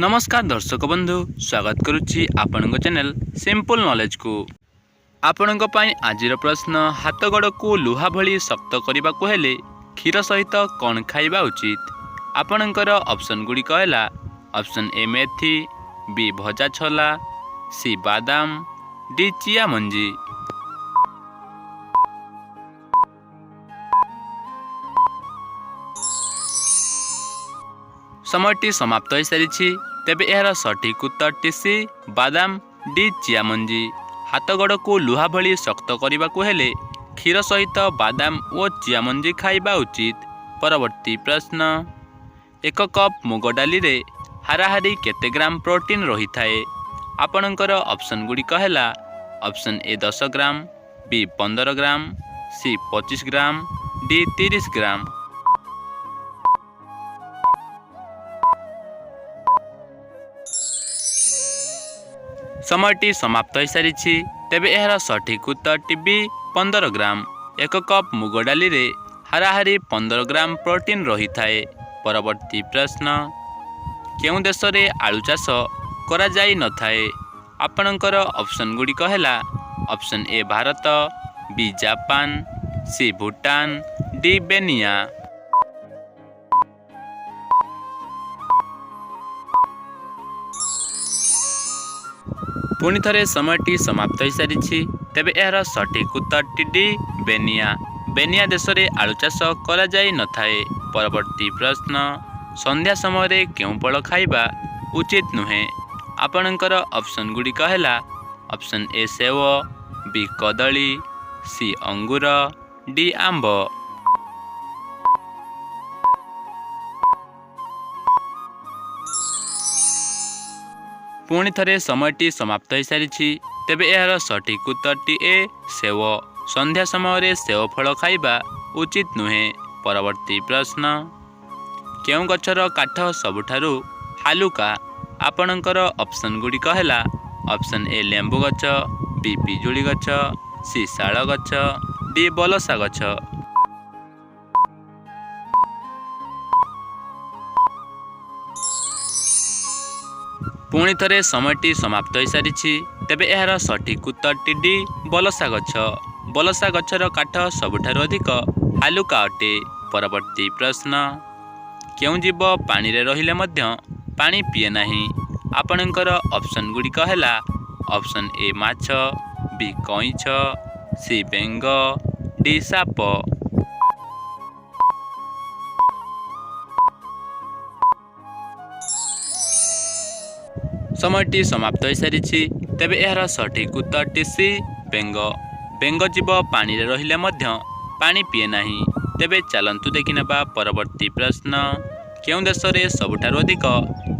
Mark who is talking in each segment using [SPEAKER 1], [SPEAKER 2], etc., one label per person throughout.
[SPEAKER 1] नमस्कार दर्शक बंधु स्वागत करुच्ची आपण चैनल सिंपल नॉलेज को। आपण आज प्रश्न हाथ गोड़ को लुहा भली शक्त करने को हेले क्षीर सहित कौन खाइबा उचित। आपणकर ऑप्शन गुड़िक है ऑप्शन ए मेथी, बी भजा छोला, सी बादाम, डी चिया मंजी। समयटी समाप्त हो सारी तेबे यार सठिक उत्तर सी बादाम, डी चिया मंजी। हाथ गोड़ को लुहा भली शक्त करने को हेले क्षीर सहित बादाम और चिया मंजी खाइबा उचित। परवर्ती प्रश्न, एक कप मुग डाली रे हाराहारी केते ग्राम प्रोटीन रही थाए। आपणकर ऑप्शन गुड़िक है option A 10 gram, B 15 gram, C 25 gram, D 30 gram. समयटी समाप्त हो सारी तेबे यार सठिक उत्तर बी 15 ग्राम। एक कप मुग डाली रे हाराहारी 15 ग्राम प्रोटीन रही थाए। परवर्ती प्रश्न, केउं देश रे आलू चाष करा जाई न थाए। आपणकर ऑप्शन गुड़िक है option A Bharat, B Japan, C Bhutan, D बेनिया। पुणी थे समयटी समाप्त हो सारी तेबे यार सठिक उत्तर डी बेनिया। बेनिया देश रे आलू चाष करा जाई न थाए। परवर्ती प्रश्न, संध्या समय केउं फल खाइबा उचित नुहे। आपणकर ऑप्शन गुड़िक है ऑप्शन ए सेव, बी कदली, सी अंगूर, डी आंब। पुणी थे समयटी समाप्त हो सारी तेबे यार सठिक उत्तर ए सेव। संध्या समय सेव फल खाइबा उचित नुहे। परवर्ती प्रश्न, केउं गछर काठ सबुठारु हालुका। आपणकर ऑप्शन गुड़िक है ऑप्शन ए लेंबू गछ, बी पिजुली गछ, सी शाल गछ, डी बलसा गछ। पुणी थे समयटी समाप्त हो सारी तेबे यार सठिक उत्तर डी बलसा गछ। बलसा गछर काठ सबुठारु अधिक हालुका अटे। परवर्ती प्रश्न, केउं जीव पानी रे रहिले मध्य पानी पिए नाही। आपणकर ऑप्शन गुड़िक है ऑप्शन ए माछ, बी कईछ, सी बेंग, डी साप। समयटी समाप्त हो सारी तेबे यार सठिक उत्तर सी बेंग। बेंग जीव पानी रे रहिले मध्य पानी पिए नाही। तेबे चलंतु देखि नेबा परवर्ती प्रश्न, केउं देश रे सबुठारु अधिक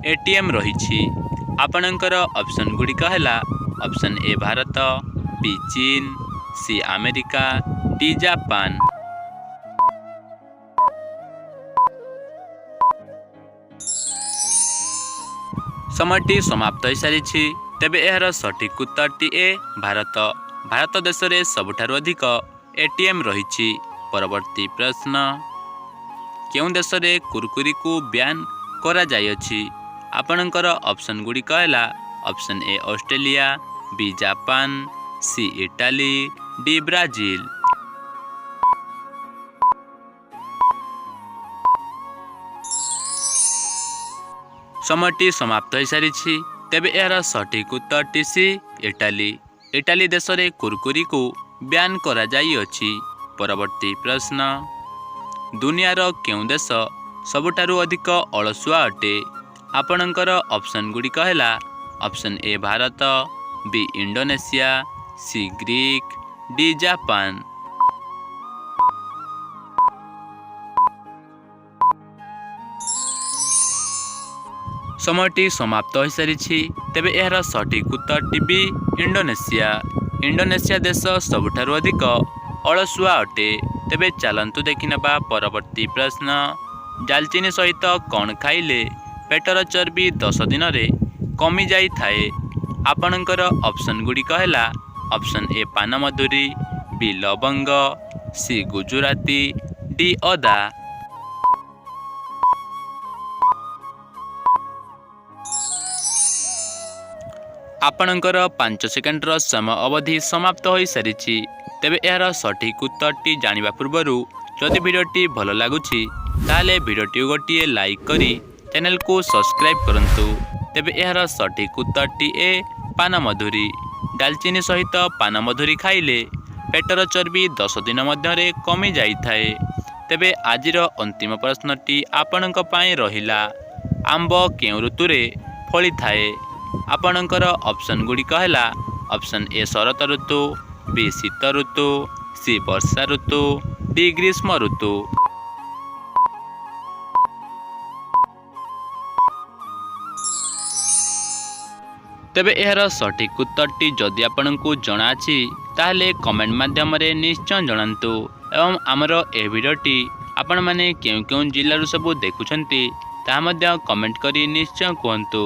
[SPEAKER 1] एटीएम रही। आपणकर ऑप्शन गुड़िक है ऑप्शन ए भारत, बी चीन, सी अमेरिका, डी जापान। समयटी समाप्त हो सारी तेबे यार सठिक उत्तर ए भारत। भारत देश रे सबुठारु अधिक एटीएम रही। परवर्ती प्रश्न, केउं देश रे कुरकुरी को बैन करा जायछि। आपणकर ऑप्शन गुड़िक है option A Australia, B Japan, C Italy, D Brazil. समयटी समाप्त हो सारी तेबे यार सठिक उत्तर सी इटाली। इटाली देश रे कुरकुरी को बैन करा जाइअछि। परवर्ती प्रश्न, दुनियार केउं देश सबुठारु अधिक अलसुआ अटे। आपणकर ऑप्शन गुड़िक है option A Bharat, B Indonesia, C Greek, D Japan. समयटी समाप्त हो सारी तेबे यार सठिक उत्तर बी इंडोनेशिया। इंडोनेशिया देश सबुठारु अधिक अलसुआ अटे। तेबे चलंतु देखि नेबा परवर्ती प्रश्न, दालचीनी सहित कौन खाइले पेटर चर्बी 10 दिन रे कमी जाई थाए। आपणकर ऑप्शन गुड़िक है ऑप्शन ए पानमधुरी, बी लवंग, सी गुजराती, डी अदा। ଆପଣଙ୍କର 5 ସେକେଣ୍ଡର ସମୟ ଅବଧି ସମାପ୍ତ ହୋଇସାରିଛି। ତେବେ ଏହାର ସଠିକ୍ ଉତ୍ତରଟି ଜାଣିବା ପୂର୍ବରୁ ଯଦି ଭିଡ଼ିଓଟି ଭଲ ଲାଗୁଛି ତାହେଲେ ଭିଡ଼ିଓଟିକୁ ଗୋଟିଏ ଲାଇକ୍ କରି ଚ୍ୟାନେଲକୁ ସବସ୍କ୍ରାଇବ୍ କରନ୍ତୁ। ତେବେ ଏହାର ସଠିକ୍ ଉତ୍ତରଟି ଏ ପାନମଧୁରୀ। ଡାଲଚିନି ସହିତ ପାନମଧୁରୀ ଖାଇଲେ ପେଟର ଚର୍ବି 10 ଦିନ ମଧ୍ୟରେ କମି ଯାଇଥାଏ। ତେବେ ଆଜିର ଅନ୍ତିମ ପ୍ରଶ୍ନଟି ଆପଣଙ୍କ ପାଇଁ ରହିଲା, ଆମ୍ବ କେଉଁ ଋତୁରେ ଫଳିଥାଏ? ଆପଣଙ୍କର ଅପସନ୍ ଗୁଡ଼ିକ ହେଲା ଅପସନ୍ ଏ ଶରତ ଋତୁ, ବି ଶୀତ ଋତୁ, ସି ବର୍ଷା ଋତୁ, ଡି ଗ୍ରୀଷ୍ମ ଋତୁ। ତେବେ ଏହାର ସଠିକ୍ ଉତ୍ତରଟି ଯଦି ଆପଣଙ୍କୁ ଜଣାଅଛି ତାହେଲେ କମେଣ୍ଟ ମାଧ୍ୟମରେ ନିଶ୍ଚୟ ଜଣାନ୍ତୁ ଏବଂ ଆମର ଏ ଭିଡ଼ିଓଟି ଆପଣମାନେ କେଉଁ କେଉଁ ଜିଲ୍ଲାରୁ ସବୁ ଦେଖୁଛନ୍ତି ତାହା ମଧ୍ୟ କମେଣ୍ଟ କରି ନିଶ୍ଚୟ କୁହନ୍ତୁ।